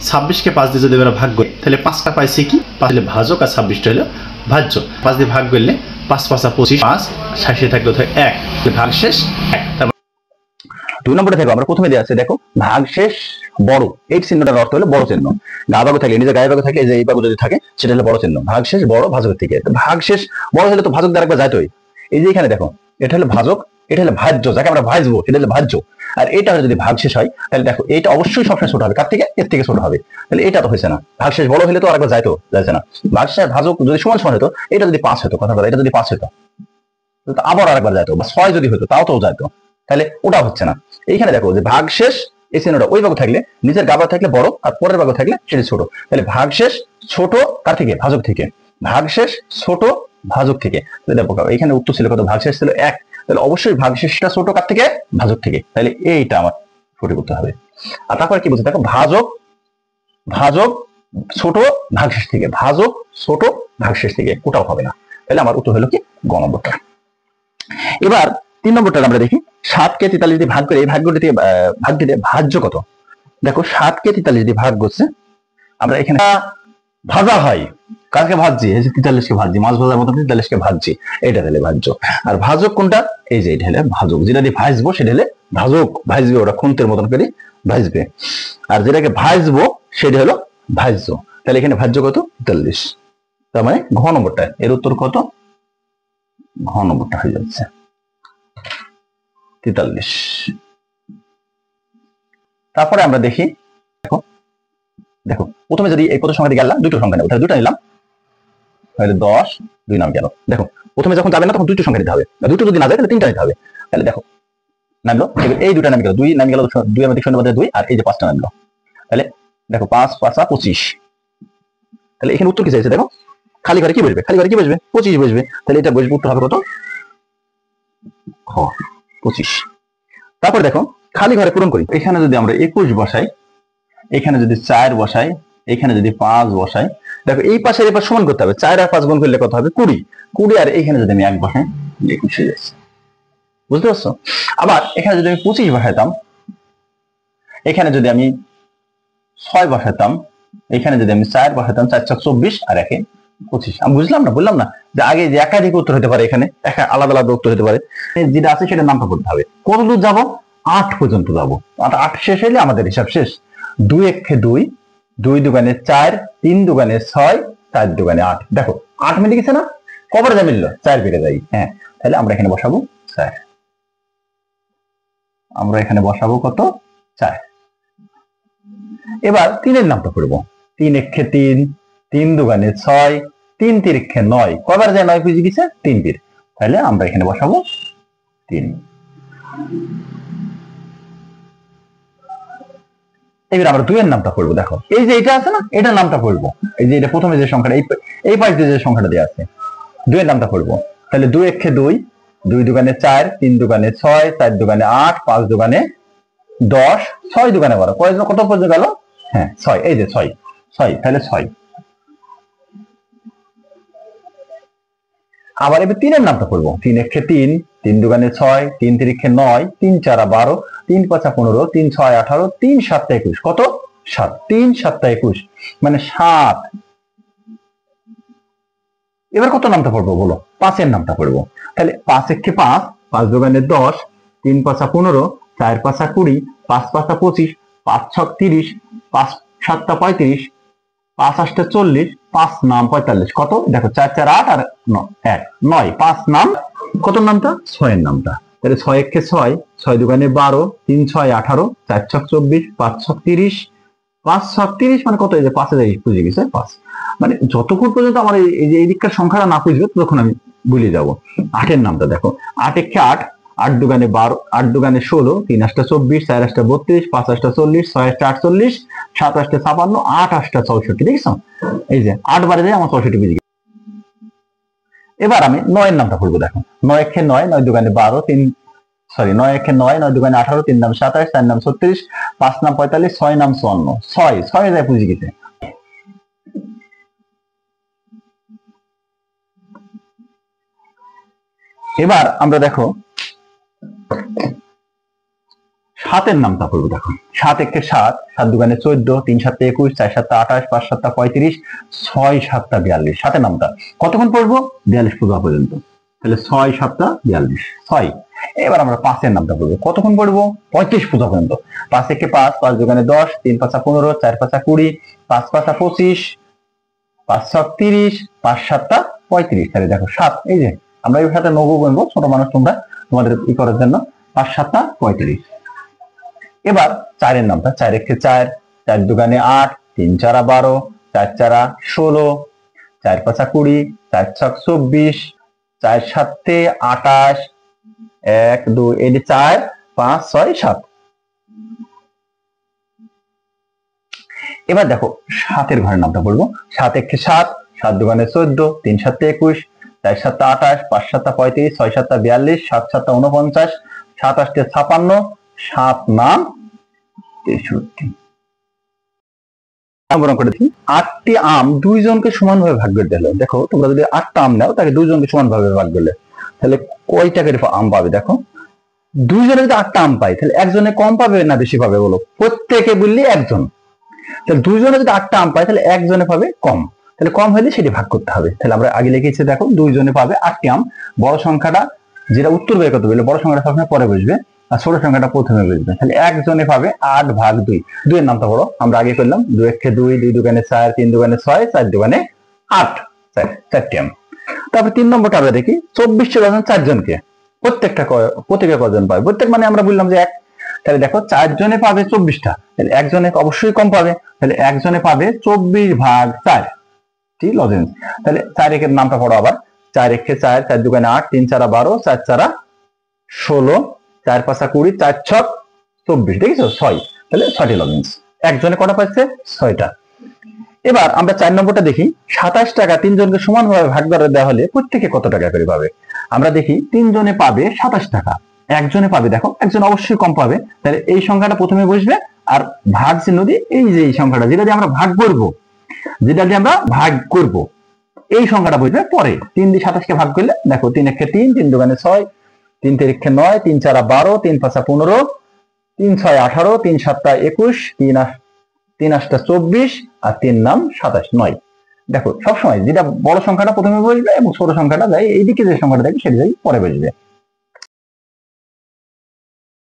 26কে 5 দিয়ে যদি আমরা ভাগ করি তাহলে 5টা পাইছি কি, তাহলে ভাজক আর 26টা হলো ভাজ্য। 5 দিয়ে ভাগ করলে 5 5 25, 5 শেষে থাকলো 1, ভাগশেষ 1। 2 নম্বরে দেখো আমরা প্রথমে দেয়া আছে, দেখো ভাগশেষ বড়, এই চিহ্নটার অর্থ হলো বড় চিহ্ন। গা ভাগ থাকলে নিজে গায়ে ভাগ থাকলে এই যে এই ভাগ যদি থাকে সেটা হলো বড় চিহ্ন। ভাগশেষ বড় ভাজকের থেকে, ভাগশেষ বড় হলে তো ভাজক দ্বারা একবার যাইতোই। এই যে এখানে দেখো এটা হলো ভাজক, এটা হলো ভাজ্য, যাকে আমরা ভাজবো সেটা হলো ভাজ্য। আর এটা যদি ভাগশেষ হয় তাহলে দেখো এটা অবশ্যই সবসময় ছোট হবে, কার থেকে, এর থেকে ছোট হবে। তাহলে এটা তো হয়েছে না, ভাগশেষ বড় হলে তো আরেকবার যাইছে না। ভাগশেষ ভাজক যদি সমান সমান হতো, এটা যদি 5 হতো, কথা এটা যদি 5 হতো আবার আরেকবার যাইতো, বা 6 যদি হতো তাও তো যাইতো, তাহলে ওটা হচ্ছে না। এইখানে দেখো যে ভাগশেষ এই চিহ্নটা ওই ভাগ থাকলে নিজের গা ভাগ থাকলে বড় আর পরের ভাগ থাকলে সেটা ছোট। তাহলে ভাগশেষ ছোট কার থেকে, ভাজক থেকে। ভাগশেষ ছোট ভাজক থেকে। এখানে উত্তর ছিল কত, ভাগশেষ ছিল 1, তাহলে অবশ্যই ভাগশেষটা ছোট কার থেকে, ভাজক থেকে। তাহলে এইটা আমার সঠিক করতে হবে। আর তারপরে কি বলছে দেখো, ভাজক ছোট ভাগশেষ থেকে, ভাজক ছোট ভাগশেষ থেকে, ওটাও হবে না। তাহলে আমার উত্তর হলো কি, গ নম্বরটা। এবার 3 নম্বরটা আমরা দেখি, 7কে 43 দিয়ে ভাগ করে এই ভাগটি দিয়ে ভাজ্য কত। দেখো 7কে 43 দিয়ে ভাগ করছে, আমরা এখানে ভাজা হয়, কাকে ভাজছি, এই যে 43কে ভাজছি, মাছ ভাজার মতো 43কে ভাজছি, এটা হলে ভাজ্য। আর ভাজক কোনটা, এই যে এটা হলে ভাজক, যেটা দিয়ে ভাজবো সেটা হলে ভাজক, ভাজবে ওটা খুন্তের মতন করে ভাজবে। আর যেটাকে ভাজবো সেটা হলো ভাজ্য। তাহলে এখানে ভাজ্য কত, 43। তার মানে ঘ নম্বরটা, এর উত্তর কত, ঘ নম্বরটা হয়ে যাচ্ছে 43। তারপরে আমরা দেখি, দেখো প্রথমে যদি এই কত সংখ্যা গেলাম, দুটো সংখ্যা নেব, তাহলে দুটো নিলাম, তাহলে 10 2 নাম গেল। দেখো প্রথমে যখন যাবে না তখন দুটো সংখ্যা নিতে হবে, দুটো যদি না যায় তাহলে 3টা নিতে হবে। তাহলে দেখো নামলো, এই দুটো নামে গেল, 2 নামে গেল, 2 এর মধ্যে 0 2, আর এই যে 5টা নামলো। তাহলে দেখো 5 5 25। তাহলে এখানে উত্তর কি চাইছে, দেখো খালি ঘরে কি বসবে, খালি ঘরে কি বসবে, 25 বসবে। তাহলে এটা বসবে, উত্তর হবে কত, খ 25। তারপর দেখো খালি ঘরে পূরণ করি, এখানে যদি আমরা 21 বসাই, এখানে যদি 4 বসাই, এখানে যদি 5 বসাই, দেখো এই পাশে এবার সমান করতে হবে, 4 আর 5 গুণ করলে কত হবে, 20, আর এখানে যদি আমি 1 বসাই 21 হয়ে যাচ্ছে, বুঝতে পারছো। আবার এখানে যদি আমি 25 বসাইতাম, এখানে যদি আমি 6 বসাইতাম, এখানে যদি আমি 4 বসাইতাম, 4 4 24 আর 1 25। আমি বুঝলাম না, বললাম না যে আগে যে একাধিক উত্তর হতে পারে, এখানে আলাদা আলাদা উত্তর হতে পারে, যেটা আছে সেটা নামটা করতে হবে। কত দূর যাবো, 8 পর্যন্ত যাবো, 8 শেষ হলে আমাদের হিসাব শেষ। 2 একে 2, 2 দুগানে 4, 3 দুগানে 6, 4 দুগানে 8। দেখো 8 মিলে গেছে না, কবার যা মিললো, 4 বেড়ে যাই। হ্যাঁ, তাহলে আমরা এখানে বসাবো 4, আমরা এখানে বসাবো কত, 4। এবার 3 এর নামটা করবো, 3 একে 3, 3 দুগানে 6, 3 তিরিক্ষে 9, কবার যায় 9 বুঝে গেছে, 3 তীর। তাহলে আমরা এখানে বসাবো 3। এবার আমরা 2 এর নামটা করবো, দেখো এই যে এটা আছে না, এটার নামটা করবো, এই যে এটা প্রথমে যে সংখ্যাটা, এই পাশ দিয়ে যে সংখ্যাটা দেওয়া আছে, 2 এর নামটা করবো। তাহলে 2 একে 2, 2 দুগানে 4, 3 দুগানে 6, 4 দুগানে 8, 5 দুগানে 10, 6 দুগানে 12, কত পর্যন্ত গেল, হ্যাঁ 6, এই যে 6, তাহলে 6। আবার এবার 3 এর নামটা করবো, 3 একে 3, 3 দুগানে 6, 3 তিরিক্ষে 9, 3 4 12, 3 5 15, 3 6 18, 3 7 21, কত, 7, 3 7 21 মানে 7। এবার কত নামটা পড়বো বলো, 5 এর নামটা পড়বো। তাহলে 5 একে 5, 5 দুগানে 10, 3 5 15, 4 5 20, 5 5 25, 5 6 30, 5 7 35, 5 8 40, 5 নাম 45, কত, দেখো 4 4 8 আর 1 9, 5 নাম, কত নামটা, 6 এর নামটা। তাহলে 6 একে 6, 6 দুগানে 12, 3 6 18, 4 6 24, 5 6 30, 5 6 30 মানে কত, এই যে 5 এর বুঝে গেছে 5। মানে যতক্ষণ পর্যন্ত আমার এই যে এই দিককার সংখ্যাটা না বুঝবে ততক্ষণ আমি ভুলে যাব। 8 এর নামটা দেখো, 8 একে 8, 8 দুগানে 12, 8 দুগানে 16, 3 8 24, 4 8 32, 5 8 40, 6 8 48, 7 8 56, 8 8 64, দেখছো এই যে 8 বারে যায় আমার 64 বুঝে গেছে। এবার আমি 9 এর নামটা বলবো, দেখো 9 একে 9, 9 দুগানে 12, 9 একে 9, 9 দুগানে 18, 3 নাম 27, 4 নাম 36, 5 নাম 45, 6 নাম 54, 6 যায় বুঝে গেছে। এবার আমরা দেখো সাতের নামটা করবো। দেখো 7 একে 7, 7 দুগুণে 14, 3 7 21, 4 7 28, 5 7 35, 6 7 42। সাতের নামটা কতক্ষণ পড়বো? 42 পূজা পর্যন্ত। তাহলে 6 7 42, 6। এবার আমরা 5 এর নামটা করবো। কতক্ষণ পড়বো? 35 পূজা পর্যন্ত। 5 একে 5, 5 দুগুণে 10, 3 5 15, 4 5 20, 5 5 25, 5 6 30, 5 7 35। তাহলে দেখো 7, এই যে আমরা এর সাথে নবু গুনবো, ছোট মানুষ তোমরা তোমাদের ই করার জন্য। 5 7 35। এবার 4 এর নামটা 4 একে 4, 4 দুগুণে 8, 3 4 12, 4 4 16, 4 5 20, 4 6 24, 4 7 28, 1 2 এই 4 5 6 7। এবার দেখো 7 এর ঘরের নামটা বলবো। 7 একে 7, 7 দুগুণে 14, 3 7 21, 4 7 28, 5 7 35, 6 7 42, 7 7 49, 7 8 56, 7 নাম 63। করে দেখি 8টি আম 2 জনকে সমানভাবে ভাগ করে দিল। দেখো তোমরা যদি 8টা আম নাও তাকে 2 জনকে সমানভাবে ভাগ করলে তাহলে কয়টা করে আম পাবে? দেখো 2 জনে যদি 8টা আম পায় তাহলে একজনে কম পাবে না বেশি পাবে বলো? প্রত্যেকে বললি একজন। তাহলে 2 জনে যদি 8টা আম পায় তাহলে একজনে পাবে কম। তাহলে কম হলে সেটি ভাগ করতে হবে। তাহলে আমরা আগে লিখেছি, দেখো 2 জনে পাবে 8টি আম। বড় সংখ্যাটা যেটা উত্তর বের করতে বললে বড় সংখ্যাটা সবসময় পরে বসবে আর ছোট সংখ্যাটা প্রথমে বসবে। তাহলে একজনে পাবে 8 ভাগ 2। 2 এর নামটা বড়, আমরা আগে করলাম। 2 একে 2, 2 দুগুণে 4, 3 দুগুণে 6, 4 দুগুণে 8, 4টি আম। তারপর 3 নম্বরটা আমরা দেখি 24 জন 4 জনকে প্রত্যেকে কজন পাবে? প্রত্যেক মানে আমরা বললাম যে 1। তাহলে দেখো 4 জনে পাবে 24টা, তাহলে একজনে অবশ্যই কম পাবে। তাহলে একজনে পাবে 24 ভাগ 4 টি লজেন্স। তাহলে 4 একের নামটা পড়ো আবার। 4 একে 4, 4 দুগুণে 8, 3 4 12, 4 4 16, 4 5 20, 4 6 24। দেখেছো 6। তাহলে 6টি লজেন্স। একজনে কটা পাচ্ছে? 6টা। এবার আমরা 4 নম্বরটা দেখি। 27 টাকা 3 জনকে সমানভাবে ভাগ করে দেওয়া হলে প্রত্যেকে কত টাকা করে পাবে? আমরা দেখি 3 জনে পাবে 27 টাকা, একজনে পাবে, দেখো একজন অবশ্যই কম পাবে। তাহলে এই সংখ্যাটা প্রথমে বসবে আর ভাগ চিহ্ন দিয়ে এই যে এই সংখ্যাটা যেটা দিয়ে আমরা ভাগ করব এই সংখ্যাটা বসবে পরে। 3 দিয়ে 27 কে ভাগ করলে দেখো 3 একে 3, 3 দুগুণে 6, 3 তিরিখে 9, 3 4 12, 3 5 15, 3 6 18, 3 7 21, 3 8 24 আর 3 নাম 27, 9। দেখো সবসময় যেটা বড় সংখ্যাটা প্রথমে বসবে এবং ছোট সংখ্যাটা যাই এইদিকে যে সংখ্যাটা দেখবে সেটা যাই পরে বসবে।